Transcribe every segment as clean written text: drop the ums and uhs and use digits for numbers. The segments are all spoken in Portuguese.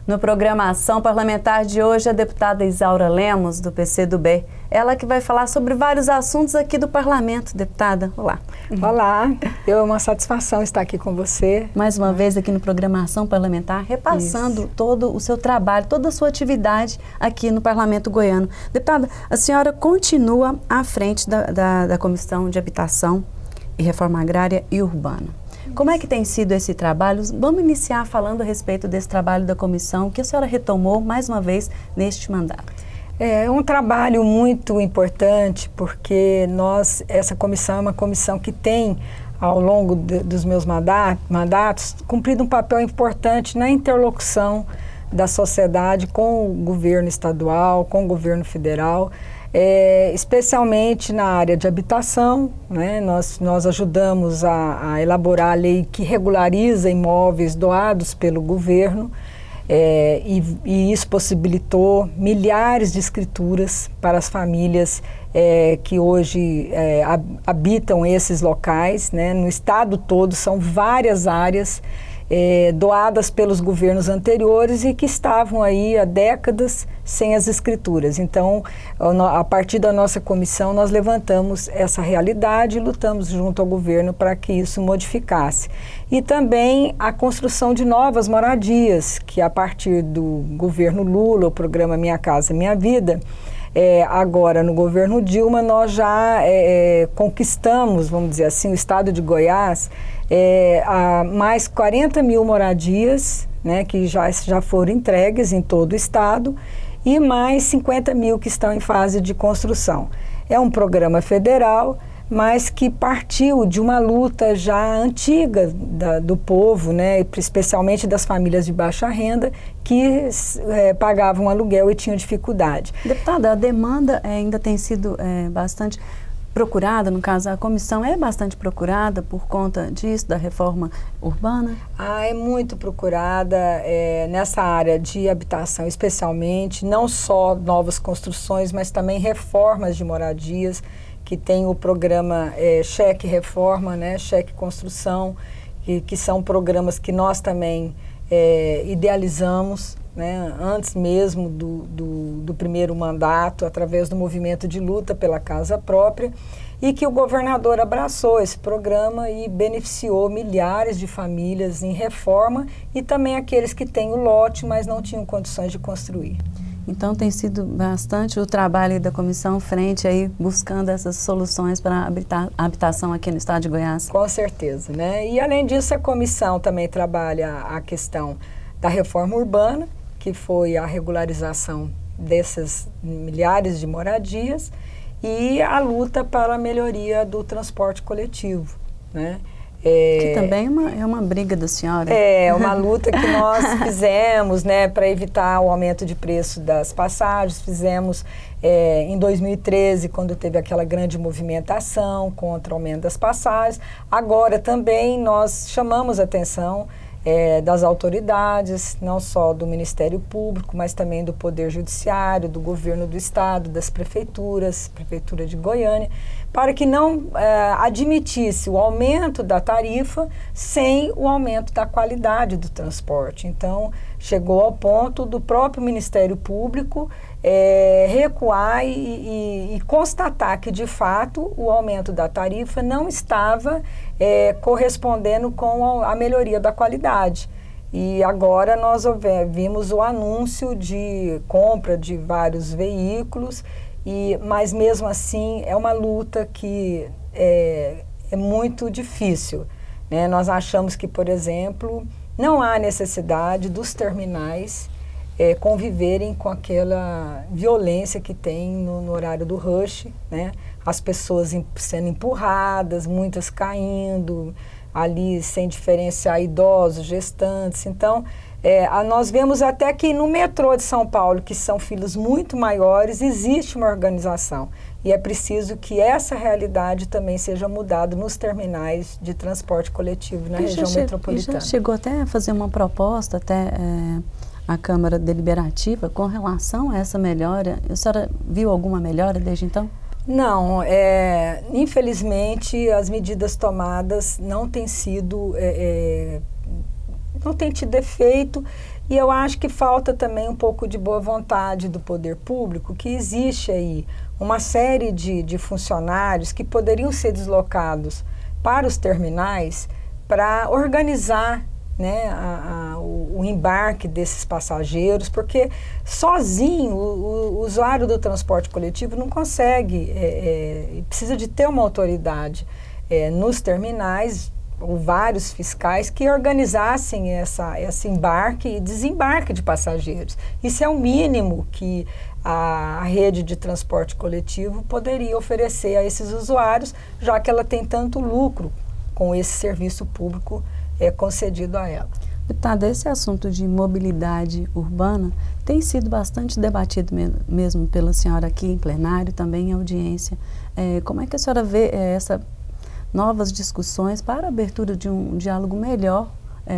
No Programação Parlamentar de hoje, a deputada Isaura Lemos, do PCdoB. Ela que vai falar sobre vários assuntos aqui do Parlamento. Deputada, olá. Olá, é uma satisfação estar aqui com você. Mais uma vez aqui no Programação Parlamentar, repassando todo o seu trabalho, toda a sua atividade aqui no Parlamento Goiano. Deputada, a senhora continua à frente da Comissão de Habitação e Reforma Agrária e Urbana. Como é que tem sido esse trabalho? Vamos iniciar falando a respeito desse trabalho da comissão que a senhora retomou mais uma vez neste mandato. É um trabalho muito importante porque essa comissão é uma comissão que tem, ao longo dos meus mandatos, cumprido um papel importante na interlocução da sociedade com o governo estadual, com o governo federal, especialmente na área de habitação, né? Nós ajudamos a elaborar a lei que regulariza imóveis doados pelo governo, e isso possibilitou milhares de escrituras para as famílias que hoje habitam esses locais, né? No estado todo são várias áreas doadas pelos governos anteriores e que estavam aí há décadas sem as escrituras. Então, a partir da nossa comissão, nós levantamos essa realidade e lutamos junto ao governo para que isso modificasse. E também a construção de novas moradias, que a partir do governo Lula, o programa Minha Casa Minha Vida, agora no governo Dilma, nós já conquistamos, vamos dizer assim, o estado de Goiás, a mais 40 mil moradias, né, que já foram entregues em todo o estado, e mais 50 mil que estão em fase de construção. É um programa federal, mas que partiu de uma luta já antiga do povo, né, especialmente das famílias de baixa renda, que pagavam aluguel e tinham dificuldade. Deputada, a demanda ainda tem sido bastante procurada, no caso a comissão é bastante procurada por conta disso, da reforma urbana? É muito procurada nessa área de habitação, especialmente, não só novas construções, mas também reformas de moradias, que tem o programa Cheque Reforma, né, Cheque Construção, que são programas que nós também idealizamos, né, antes mesmo do primeiro mandato, através do movimento de luta pela casa própria, e que o governador abraçou esse programa e beneficiou milhares de famílias em reforma e também aqueles que têm o lote, mas não tinham condições de construir. Então tem sido bastante o trabalho da comissão frente aí, buscando essas soluções para a habitação aqui no estado de Goiás. Com certeza, né? E além disso, a comissão também trabalha a questão da reforma urbana, que foi a regularização dessas milhares de moradias, e a luta para a melhoria do transporte coletivo, né? Que também é uma briga da senhora. É uma luta que nós fizemos, né, para evitar o aumento de preço das passagens. Fizemos em 2013, quando teve aquela grande movimentação contra o aumento das passagens. Agora também nós chamamos a atenção das autoridades, não só do Ministério Público, mas também do Poder Judiciário, do Governo do Estado, das prefeituras, Prefeitura de Goiânia, para que não admitisse o aumento da tarifa sem o aumento da qualidade do transporte. Então, chegou ao ponto do próprio Ministério Público recuar e constatar que, de fato, o aumento da tarifa não estava correspondendo com a melhoria da qualidade. E agora nós vimos o anúncio de compra de vários veículos, mas mesmo assim é uma luta que é muito difícil, né? Nós achamos que, por exemplo, não há necessidade dos terminais conviverem com aquela violência que tem no horário do rush, né? As pessoas sendo empurradas, muitas caindo, ali sem diferenciar idosos, gestantes. Então, nós vemos até que no metrô de São Paulo, que são filas muito maiores, existe uma organização. E é preciso que essa realidade também seja mudada nos terminais de transporte coletivo na região metropolitana. Já chegou até a fazer uma proposta, até a Câmara Deliberativa, com relação a essa melhora. A senhora viu alguma melhora desde então? Não, infelizmente as medidas tomadas não têm sido, não têm tido efeito E eu acho que falta também um pouco de boa vontade do poder público, que existe aí uma série de funcionários que poderiam ser deslocados para os terminais para organizar, né, o embarque desses passageiros, porque sozinho o usuário do transporte coletivo não consegue, precisa de ter uma autoridade nos terminais, ou vários fiscais que organizassem esse embarque e desembarque de passageiros. Isso é o mínimo que a rede de transporte coletivo poderia oferecer a esses usuários, já que ela tem tanto lucro com esse serviço público concedido a ela. Deputada, esse assunto de mobilidade urbana tem sido bastante debatido mesmo pela senhora aqui em plenário, também em audiência. Como é que a senhora vê essas novas discussões para a abertura de um diálogo melhor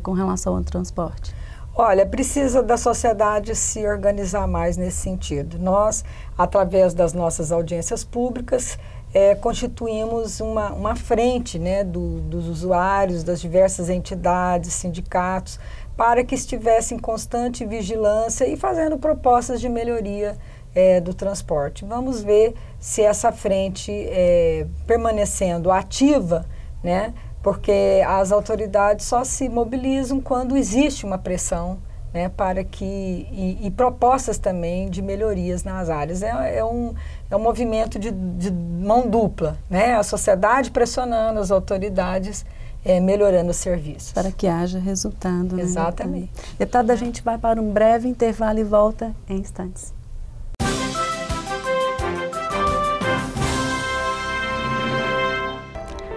com relação ao transporte? Olha, precisa da sociedade se organizar mais nesse sentido. Nós, através das nossas audiências públicas, constituímos uma frente, né, dos usuários, das diversas entidades, sindicatos, para que estivessem em constante vigilância e fazendo propostas de melhoria do transporte. Vamos ver se essa frente permanecendo ativa, né, porque as autoridades só se mobilizam quando existe uma pressão, né, para que e propostas também de melhorias nas áreas. É um movimento de mão dupla, né, a sociedade pressionando as autoridades, melhorando os serviços. Para que haja resultado. Exatamente. Né, deputada, a gente vai para um breve intervalo e volta em instantes.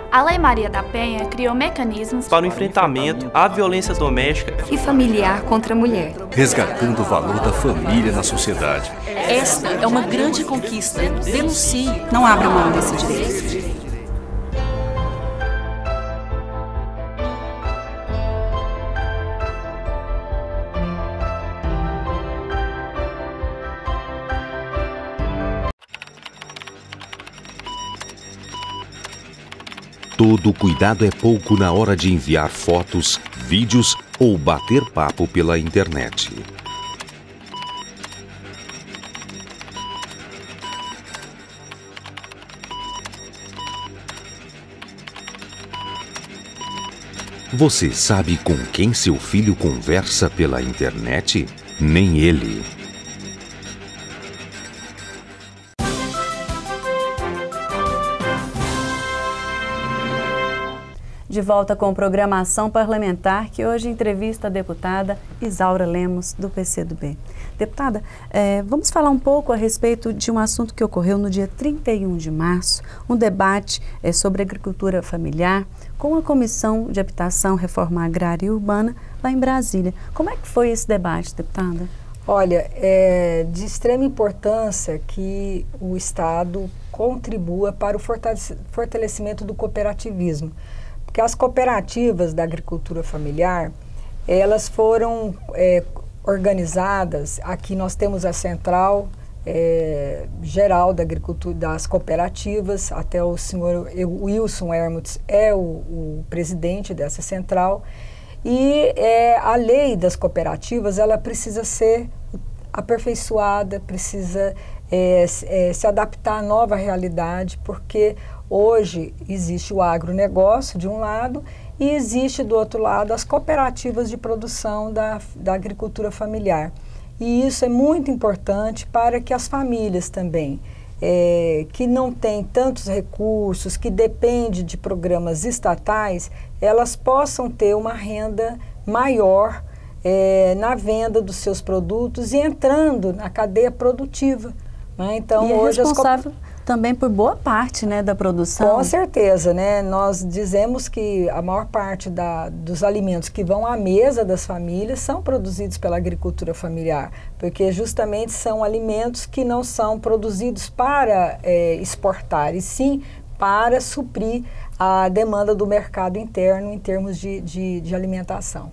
A Lei Maria da Penha criou mecanismos para o enfrentamento à violência doméstica e familiar contra a mulher, resgatando o valor da família na sociedade. Esta é uma grande conquista. Denuncie. Não abra mão desse direito. Todo cuidado é pouco na hora de enviar fotos, vídeos ou bater papo pela internet. Você sabe com quem seu filho conversa pela internet? Nem ele. De volta com programação parlamentar, que hoje entrevista a deputada Isaura Lemos, do PCdoB. Deputada, vamos falar um pouco a respeito de um assunto que ocorreu no dia 31 de março, um debate sobre agricultura familiar com a Comissão de Habitação, Reforma Agrária e Urbana, lá em Brasília. Como é que foi esse debate, deputada? Olha, é de extrema importância que o Estado contribua para o fortalecimento do cooperativismo. Porque as cooperativas da agricultura familiar, elas foram organizadas, aqui nós temos a Central Geral da Agricultura, das Cooperativas, até o senhor Wilson Hermutz é o presidente dessa central, e a lei das cooperativas, ela precisa ser aperfeiçoada, precisa se adaptar à nova realidade, porque hoje existe o agronegócio de um lado e existe do outro lado as cooperativas de produção da agricultura familiar. E isso é muito importante para que as famílias também, que não têm tantos recursos, que dependem de programas estatais, elas possam ter uma renda maior na venda dos seus produtos e entrando na cadeia produtiva. Né? Então, e hoje responsável também por boa parte, né, da produção. Com certeza, né? Nós dizemos que a maior parte dos alimentos que vão à mesa das famílias são produzidos pela agricultura familiar, porque justamente são alimentos que não são produzidos para exportar, e sim para suprir a demanda do mercado interno em termos de alimentação.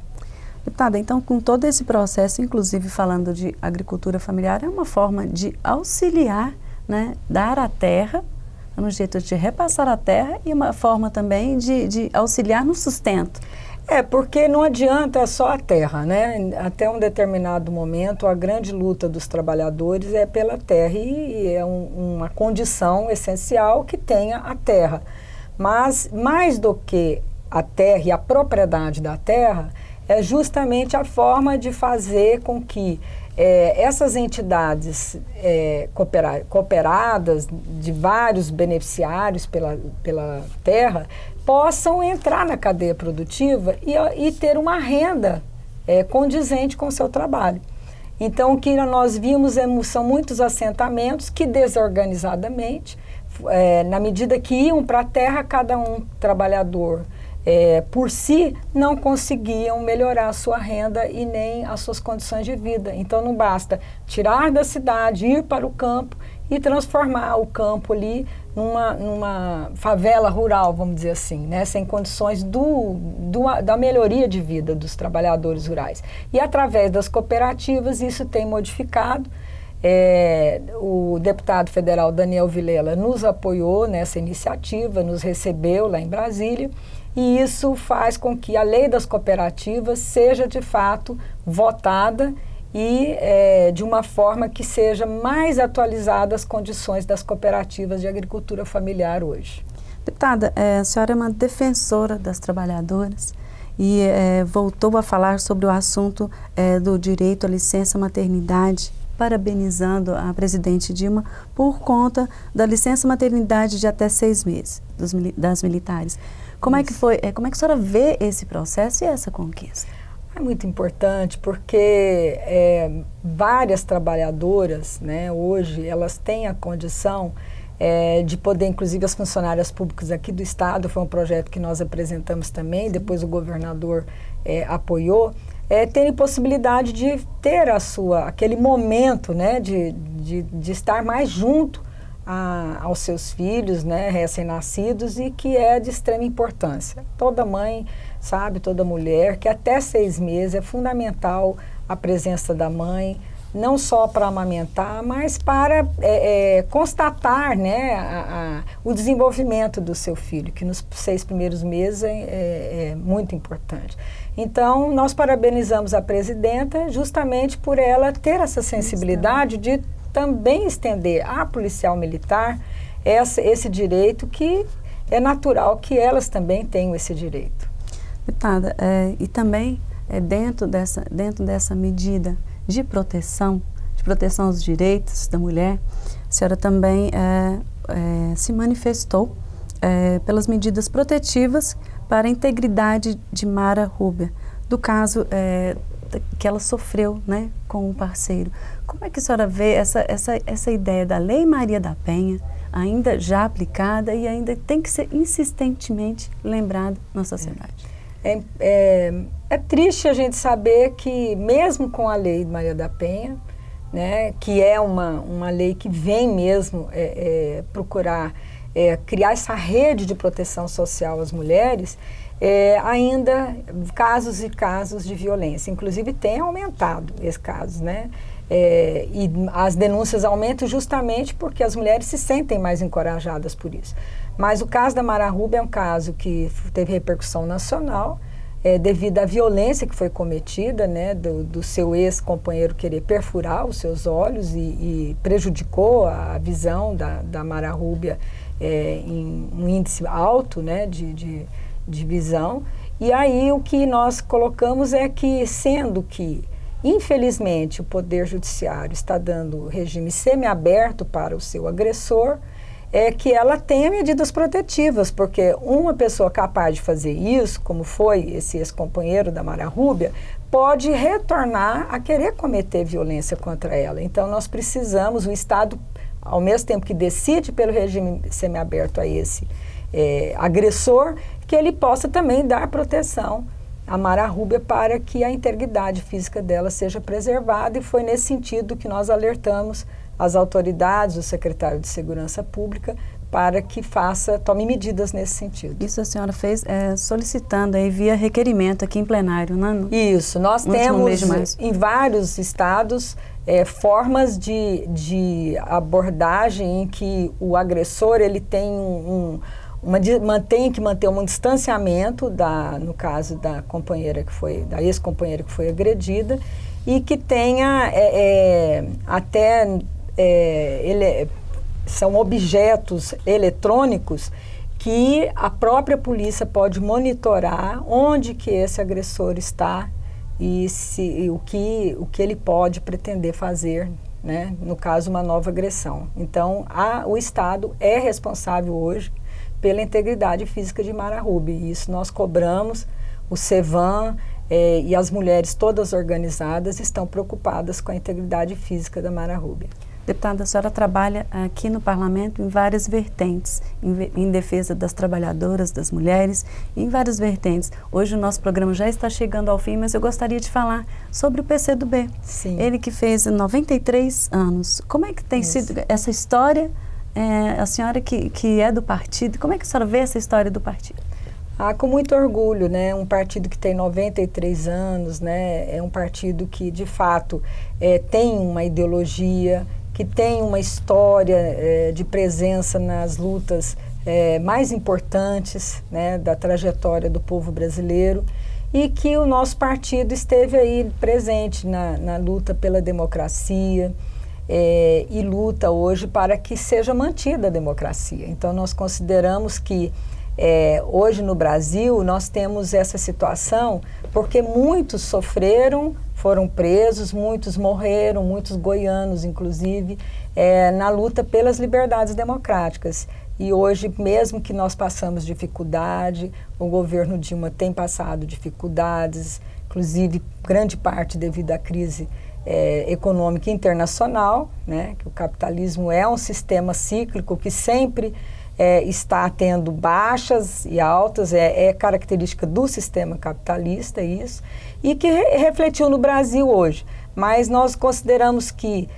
Deputada, então, com todo esse processo, inclusive falando de agricultura familiar, é uma forma de auxiliar, né, dar a terra, um jeito de repassar a terra e uma forma também de auxiliar no sustento. Porque não adianta só a terra, né? Até um determinado momento, a grande luta dos trabalhadores é pela terra e é uma condição essencial que tenha a terra. Mas, mais do que a terra e a propriedade da terra, é justamente a forma de fazer com que essas entidades cooperadas de vários beneficiários pela terra possam entrar na cadeia produtiva e ter uma renda condizente com o seu trabalho. Então, o que nós vimos são muitos assentamentos que desorganizadamente, na medida que iam para a terra, cada um trabalhador por si não conseguiam melhorar a sua renda e nem as suas condições de vida. Então não basta tirar da cidade, ir para o campo e transformar o campo ali numa favela rural, vamos dizer assim, né? Sem condições da melhoria de vida dos trabalhadores rurais. E através das cooperativas isso tem modificado. O deputado federal Daniel Vilela nos apoiou nessa iniciativa, nos recebeu lá em Brasília, e isso faz com que a lei das cooperativas seja de fato votada e de uma forma que seja mais atualizada as condições das cooperativas de agricultura familiar hoje. Deputada, a senhora é uma defensora das trabalhadoras e voltou a falar sobre o assunto do direito à licença maternidade, parabenizando a presidente Dilma por conta da licença maternidade de até 6 meses das militares. Como é que foi? Como é que a senhora vê esse processo e essa conquista? É muito importante porque várias trabalhadoras, né, hoje, elas têm a condição de poder, inclusive as funcionárias públicas aqui do Estado, foi um projeto que nós apresentamos também, depois o governador apoiou, terem possibilidade de ter aquele momento, né, de estar mais junto aos seus filhos, né, recém-nascidos, e que é de extrema importância. Toda mãe sabe, toda mulher, que até 6 meses é fundamental a presença da mãe, não só para amamentar, mas para constatar, né, o desenvolvimento do seu filho, que nos 6 primeiros meses é muito importante. Então, nós parabenizamos a presidenta justamente por ela ter essa sensibilidade de também estender à policial militar esse direito, que é natural que elas também tenham esse direito. Deputada, e também dentro dessa medida de proteção aos direitos da mulher, a senhora também se manifestou pelas medidas protetivas para a integridade de Mara Rubia, do caso que ela sofreu, né, com um parceiro. Como é que a senhora vê essa ideia da Lei Maria da Penha, ainda já aplicada e ainda tem que ser insistentemente lembrada na sociedade? É triste a gente saber que, mesmo com a Lei Maria da Penha, né, que é uma lei que vem mesmo procurar criar essa rede de proteção social às mulheres, ainda casos e casos de violência. Inclusive tem aumentado esses casos, né? E as denúncias aumentam justamente porque as mulheres se sentem mais encorajadas por isso. Mas o caso da Mara Rubia é um caso que teve repercussão nacional, devido à violência que foi cometida, né, do seu ex-companheiro querer perfurar os seus olhos e prejudicou a visão da Mara Rubia em um índice alto, né, de visão. E aí o que nós colocamos é que, sendo que, infelizmente, o Poder Judiciário está dando regime semiaberto para o seu agressor, que ela tenha medidas protetivas, porque uma pessoa capaz de fazer isso, como foi esse ex-companheiro da Mara Rubia, pode retornar a querer cometer violência contra ela. Então nós precisamos, o Estado, ao mesmo tempo que decide pelo regime semiaberto a esse agressor, que ele possa também dar proteção à Mara Rubia para que a integridade física dela seja preservada, e foi nesse sentido que nós alertamos as autoridades, o secretário de Segurança Pública, para que tome medidas nesse sentido. Isso a senhora fez solicitando aí via requerimento aqui em plenário, não é? Isso, nós temos em vários estados formas de abordagem em que o agressor ele tem tem que manter um distanciamento no caso da companheira da ex-companheira que foi agredida, e que tenha são objetos eletrônicos que a própria polícia pode monitorar onde que esse agressor está e o que ele pode pretender fazer, né, no caso uma nova agressão. Então o Estado é responsável hoje pela integridade física de Mara Ruby, e isso nós cobramos. O CEVAM e as mulheres todas organizadas estão preocupadas com a integridade física da Mara Ruby. Deputada, a senhora trabalha aqui no Parlamento em várias vertentes, em defesa das trabalhadoras, das mulheres, em várias vertentes. Hoje o nosso programa já está chegando ao fim, mas eu gostaria de falar sobre o PCdoB. Sim. Ele que fez 93 anos. Como é que tem sido essa história? A senhora que é do partido, como é que a senhora vê essa história do partido? Com muito orgulho, né? Um partido que tem 93 anos, né? É um partido que, de fato, tem uma ideologia, que tem uma história de presença nas lutas mais importantes, né, da trajetória do povo brasileiro, e que o nosso partido esteve aí presente na luta pela democracia, e luta hoje para que seja mantida a democracia. Então nós consideramos que hoje no Brasil nós temos essa situação porque muitos sofreram, foram presos, muitos morreram, muitos goianos inclusive, na luta pelas liberdades democráticas. E hoje, mesmo que nós passamos dificuldade, o governo Dilma tem passado dificuldades, inclusive grande parte devido à crise econômica internacional, né, que o capitalismo é um sistema cíclico que sempre está tendo baixas e altas, é característica do sistema capitalista isso, e que refletiu no Brasil hoje. Mas nós consideramos que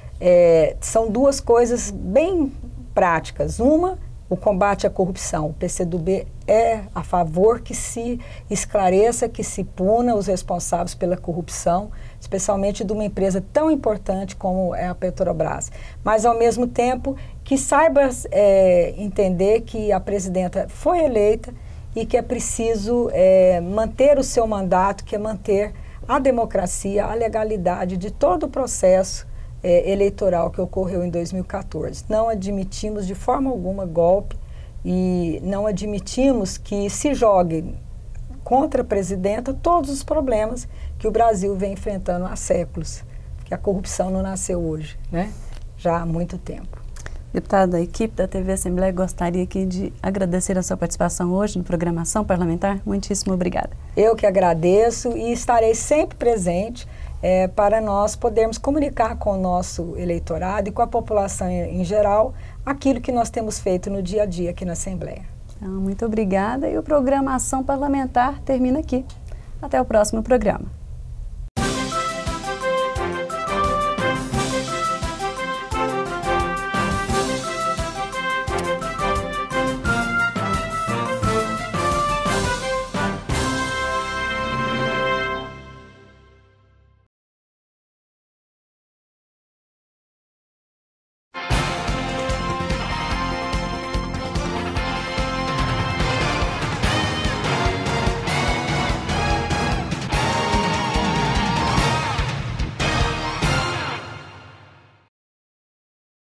são duas coisas bem práticas. Uma, o combate à corrupção. O PCdoB é a favor que se esclareça, que se puna os responsáveis pela corrupção, especialmente de uma empresa tão importante como é a Petrobras. Mas, ao mesmo tempo, que saiba entender que a presidenta foi eleita e que é preciso manter o seu mandato, que é manter a democracia, a legalidade de todo o processo eleitoral que ocorreu em 2014. Não admitimos de forma alguma golpe e não admitimos que se jogue contra a presidenta todos os problemas que o Brasil vem enfrentando há séculos, que a corrupção não nasceu hoje, né? Já há muito tempo. Deputada, a equipe da TV Assembleia gostaria aqui de agradecer a sua participação hoje no Programação Parlamentar. Muitíssimo obrigada. Eu que agradeço e estarei sempre presente para nós podermos comunicar com o nosso eleitorado e com a população em geral aquilo que nós temos feito no dia a dia aqui na Assembleia. Então, muito obrigada e o Programação Parlamentar termina aqui. Até o próximo programa.